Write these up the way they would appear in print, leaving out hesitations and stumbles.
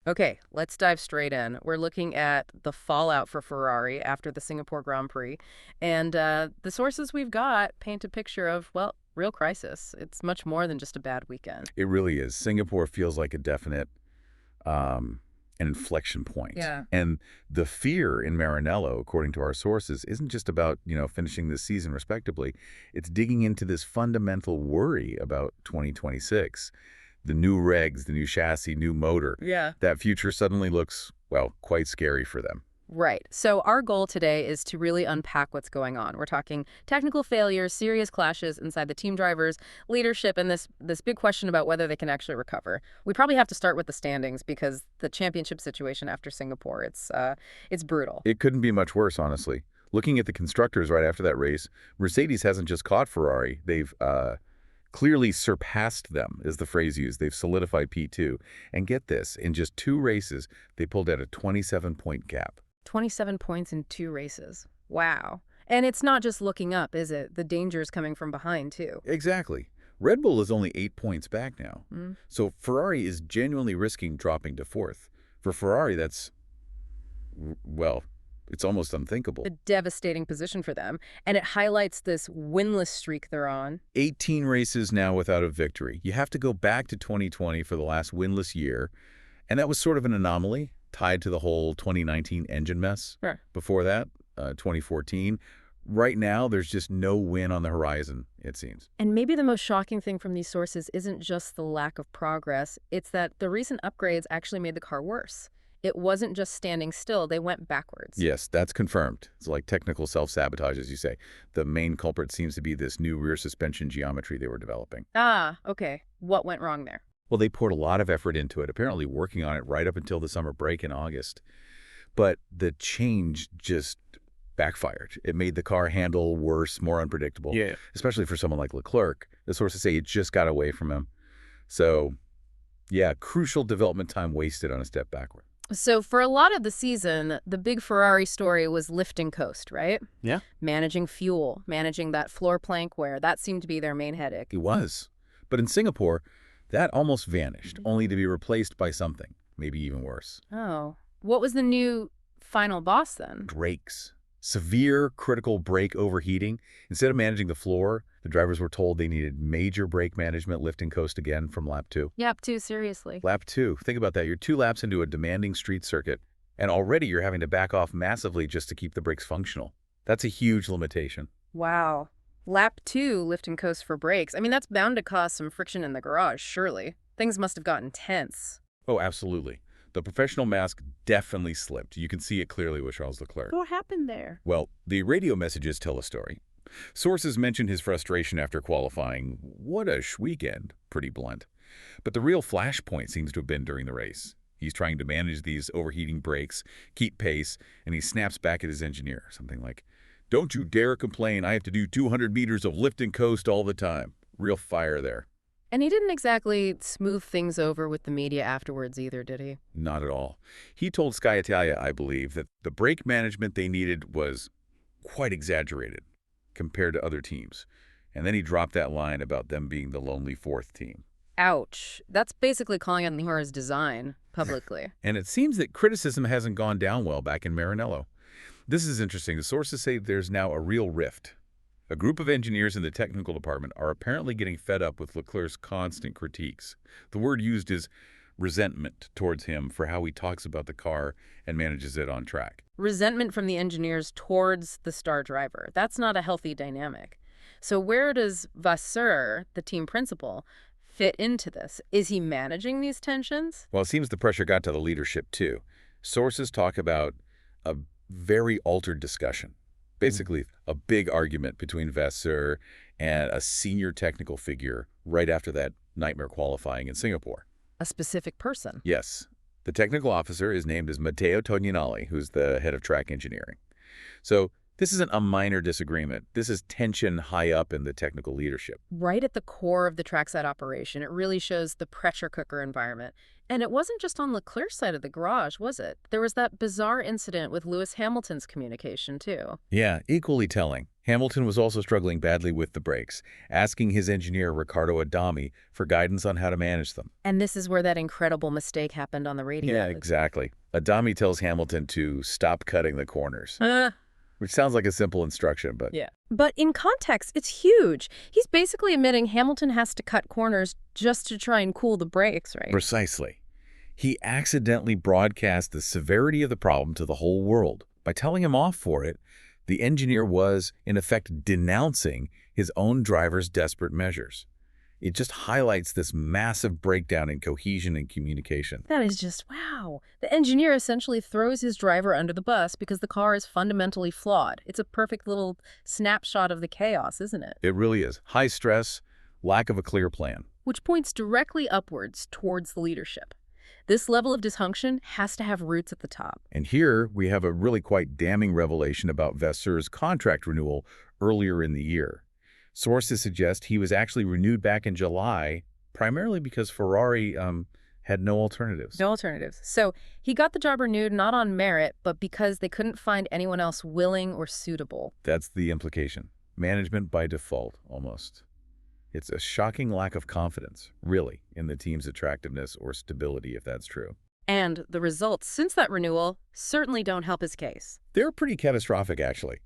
Okay, let's dive straight in. We're looking at the fallout for Ferrari after the Singapore Grand Prix. And the sources we've got paint a picture of, well, real crisis. It's much more than just a bad weekend. It really is. Singapore feels like a definite an inflection point. Yeah. And the fear in Maranello, according to our sources, isn't just about, finishing this season respectably. It's digging into this fundamental worry about 2026. The new regs, the new chassis, new motor. Yeah. That future suddenly looks, well, quite scary for them. Right. So our goal today is to really unpack what's going on. We're talking technical failures, serious clashes inside the team drivers, leadership, and this big question about whether they can actually recover. We probably have to start with the standings because the championship situation after Singapore, it's brutal. It couldn't be much worse, honestly. Looking at the constructors right after that race, Mercedes hasn't just caught Ferrari. They've clearly surpassed them, is the phrase used. They've solidified P2. And get this, in just 2 races, they pulled out a 27-point gap. 27 points in 2 races. Wow. And it's not just looking up, is it? The danger's coming from behind, too. Exactly. Red Bull is only 8 points back now. Mm. So Ferrari is genuinely risking dropping to 4th. For Ferrari, that's, well, it's almost unthinkable. A devastating position for them, and it highlights this winless streak they're on. 18 races now without a victory. You have to go back to 2020 for the last winless year, and that was sort of an anomaly tied to the whole 2019 engine mess. Sure. Before that, 2014. Right now, there's just no win on the horizon, it seems. And maybe the most shocking thing from these sources isn't just the lack of progress, it's that the recent upgrades actually made the car worse. It wasn't just standing still, they went backwards. Yes, that's confirmed. It's like technical self-sabotage, as you say. The main culprit seems to be this new rear suspension geometry they were developing. Ah, okay. What went wrong there? Well, they poured a lot of effort into it, apparently working on it right up until the summer break in August. But the change just backfired. It made the car handle worse, more unpredictable. Yeah. Especially for someone like Leclerc. The sources say it just got away from him. So, yeah, crucial development time wasted on a step backward. So for a lot of the season, the big Ferrari story was lift and coast, right? Yeah. Managing fuel, managing that floor plank wear. That seemed to be their main headache. It was. But in Singapore, that almost vanished, only to be replaced by something, maybe even worse. Oh. What was the new final boss then? Brakes. Severe critical brake overheating. Instead of managing the floor, the drivers were told they needed major brake management, lift and coast again from lap 2. Yep, too seriously. Lap 2. Think about that. You're 2 laps into a demanding street circuit, and already you're having to back off massively just to keep the brakes functional. That's a huge limitation. Wow. Lap 2, lift and coast for brakes. I mean, that's bound to cause some friction in the garage, surely. Things must have gotten tense. Oh, absolutely. The professional mask definitely slipped. You can see it clearly with Charles Leclerc. What happened there? Well, the radio messages tell a story. Sources mentioned his frustration after qualifying. What a weekend, pretty blunt. But the real flashpoint seems to have been during the race. He's trying to manage these overheating brakes, keep pace, and he snaps back at his engineer, something like, "Don't you dare complain, I have to do 200 meters of lift and coast all the time." Real fire there. And he didn't exactly smooth things over with the media afterwards either, did he? Not at all. He told Sky Italia, I believe, that the brake management they needed was quite exaggerated compared to other teams. And then he dropped that line about them being the lonely 4th team. Ouch. That's basically calling out Norris' design publicly. And it seems that criticism hasn't gone down well back in Maranello. This is interesting. The sources say there's now a real rift. A group of engineers in the technical department are apparently getting fed up with Leclerc's constant critiques. The word used is resentment towards him for how he talks about the car and manages it on track. Resentment from the engineers towards the star driver. That's not a healthy dynamic. So where does Vasseur, the team principal, fit into this? Is he managing these tensions? Well, it seems the pressure got to the leadership, too. Sources talk about a very altered discussion. Basically, a big argument between Vasseur and a senior technical figure right after that nightmare qualifying in Singapore. A specific person? Yes. The technical officer is named as Matteo Tognanelli, who's the head of track engineering. So This isn't a minor disagreement. This is tension high up in the technical leadership. Right at the core of the trackside operation, it really shows the pressure cooker environment. And it wasn't just on Leclerc's side of the garage, was it? There was that bizarre incident with Lewis Hamilton's communication, too. Yeah, equally telling. Hamilton was also struggling badly with the brakes, asking his engineer, Riccardo Adami, for guidance on how to manage them. And this is where that incredible mistake happened on the radio. Yeah, exactly. Adami tells Hamilton to stop cutting the corners, which sounds like a simple instruction, but... Yeah. But in context, it's huge. He's basically admitting Hamilton has to cut corners just to try and cool the brakes, right? Precisely. He accidentally broadcast the severity of the problem to the whole world. By telling him off for it, the engineer was, in effect, denouncing his own driver's desperate measures. It just highlights this massive breakdown in cohesion and communication. That is just, wow. The engineer essentially throws his driver under the bus because the car is fundamentally flawed. It's a perfect little snapshot of the chaos, isn't it? It really is. High stress, lack of a clear plan. Which points directly upwards towards the leadership. This level of dysfunction has to have roots at the top. And here we have a really quite damning revelation about Vasseur's contract renewal earlier in the year. Sources suggest he was actually renewed back in July, primarily because Ferrari had no alternatives. No alternatives. So he got the job renewed not on merit, but because they couldn't find anyone else willing or suitable. That's the implication. Management by default, almost. It's a shocking lack of confidence, really, in the team's attractiveness or stability, if that's true. And the results since that renewal certainly don't help his case. They're pretty catastrophic, actually.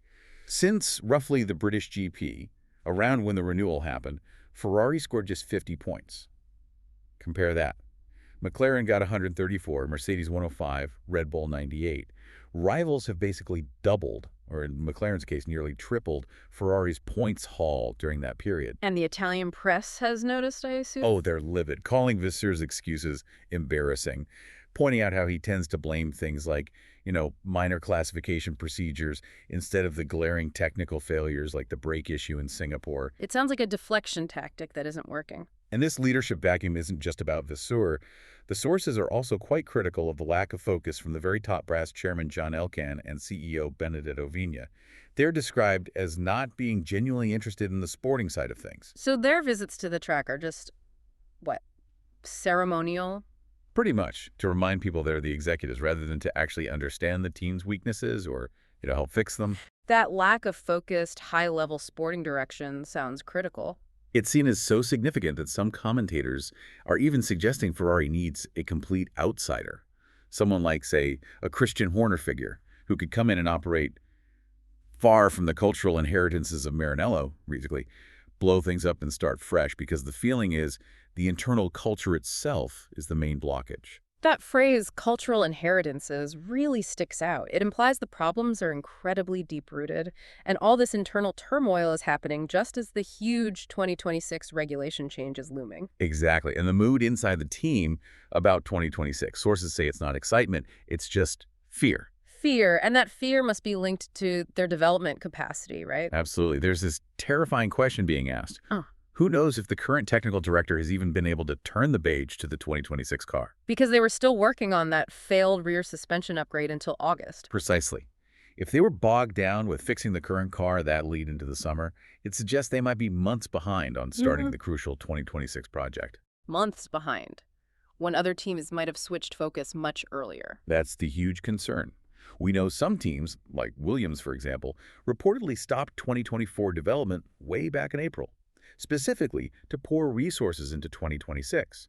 Since roughly the British GP, around when the renewal happened, Ferrari scored just 50 points. Compare that. McLaren got 134, Mercedes 105, Red Bull 98. Rivals have basically doubled, or in McLaren's case, nearly tripled, Ferrari's points haul during that period. And the Italian press has noticed, I assume? Oh, they're livid, calling Vasseur's excuses embarrassing, pointing out how he tends to blame things like, minor classification procedures instead of the glaring technical failures like the brake issue in Singapore. It sounds like a deflection tactic that isn't working. And this leadership vacuum isn't just about Vasseur. The sources are also quite critical of the lack of focus from the very top brass chairman John Elkann and CEO Benedetto Vigna. They're described as not being genuinely interested in the sporting side of things. So their visits to the track are just, ceremonial? Pretty much, to remind people they're the executives rather than to actually understand the team's weaknesses or, help fix them. That lack of focused, high-level sporting direction sounds critical. It's seen as so significant that some commentators are even suggesting Ferrari needs a complete outsider. Someone like, say, a Christian Horner figure who could come in and operate far from the cultural inheritances of Maranello, basically, blow things up and start fresh, because the feeling is the internal culture itself is the main blockage. That phrase, cultural inheritances, really sticks out. It implies the problems are incredibly deep-rooted, and all this internal turmoil is happening just as the huge 2026 regulation change is looming. Exactly. And the mood inside the team about 2026. Sources say it's not excitement, it's just fear. Fear, and that fear must be linked to their development capacity, right? Absolutely. There's this terrifying question being asked. Who knows if the current technical director has even been able to turn the page to the 2026 car? Because they were still working on that failed rear suspension upgrade until August. Precisely. If they were bogged down with fixing the current car that lead into the summer, it suggests they might be months behind on starting the crucial 2026 project. Months behind, when other teams might have switched focus much earlier. That's the huge concern. We know some teams, like Williams, for example, reportedly stopped 2024 development way back in April, specifically to pour resources into 2026.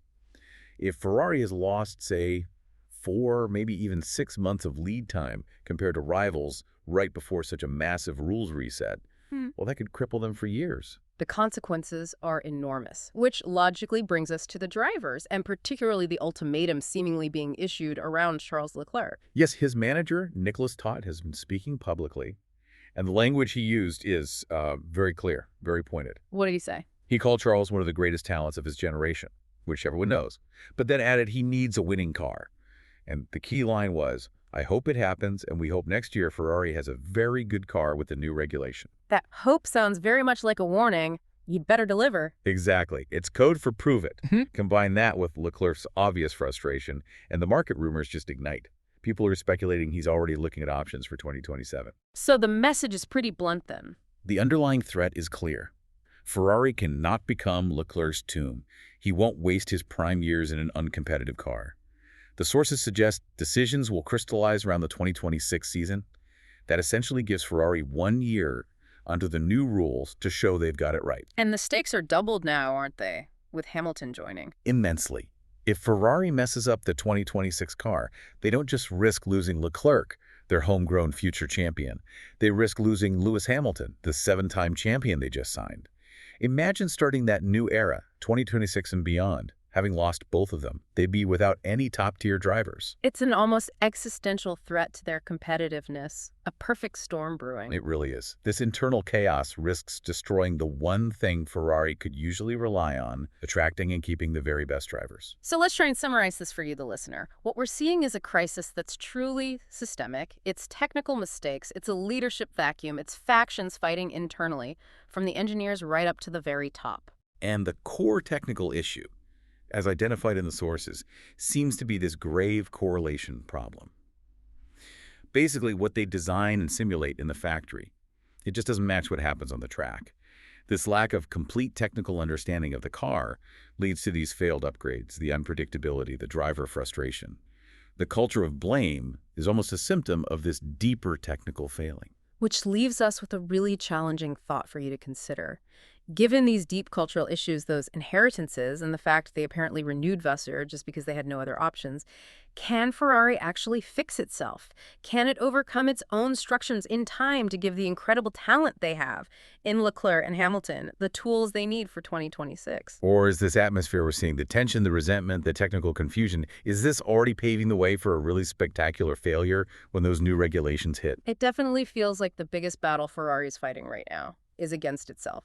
If Ferrari has lost, say, 4, maybe even 6 months of lead time compared to rivals right before such a massive rules reset, well, that could cripple them for years. The consequences are enormous, which logically brings us to the drivers, and particularly the ultimatum seemingly being issued around Charles Leclerc. Yes, his manager, Nicholas Todt, has been speaking publicly, and the language he used is very clear, very pointed. What did he say? He called Charles one of the greatest talents of his generation, which everyone knows, but then added he needs a winning car. And the key line was, I hope it happens, and we hope next year Ferrari has a very good car with the new regulation. That hope sounds very much like a warning. You'd better deliver. Exactly. It's code for prove it. Combine that with Leclerc's obvious frustration, and the market rumors just ignite. People are speculating he's already looking at options for 2027. So the message is pretty blunt then. The underlying threat is clear. Ferrari cannot become Leclerc's tomb. He won't waste his prime years in an uncompetitive car. The sources suggest decisions will crystallize around the 2026 season. That essentially gives Ferrari 1 year under the new rules to show they've got it right. And the stakes are doubled now, aren't they, with Hamilton joining? Immensely. If Ferrari messes up the 2026 car, they don't just risk losing Leclerc, their homegrown future champion. They risk losing Lewis Hamilton, the 7-time champion they just signed. Imagine starting that new era, 2026 and beyond, having lost both of them. They'd be without any top-tier drivers. It's an almost existential threat to their competitiveness, a perfect storm brewing. It really is. This internal chaos risks destroying the one thing Ferrari could usually rely on, attracting and keeping the very best drivers. So let's try and summarize this for you, the listener. What we're seeing is a crisis that's truly systemic. It's technical mistakes. It's a leadership vacuum. It's factions fighting internally, from the engineers right up to the very top. And the core technical issue, as identified in the sources, seems to be this grave correlation problem. Basically, what they design and simulate in the factory, it just doesn't match what happens on the track. This lack of complete technical understanding of the car leads to these failed upgrades, the unpredictability, the driver frustration. The culture of blame is almost a symptom of this deeper technical failing. Which leaves us with a really challenging thought for you to consider. Given these deep cultural issues, those inheritances, and the fact they apparently renewed Vasseur just because they had no other options, can Ferrari actually fix itself? Can it overcome its own structures in time to give the incredible talent they have in Leclerc and Hamilton the tools they need for 2026? Or is this atmosphere we're seeing, the tension, the resentment, the technical confusion, is this already paving the way for a really spectacular failure when those new regulations hit? It definitely feels like the biggest battle Ferrari's fighting right now is against itself.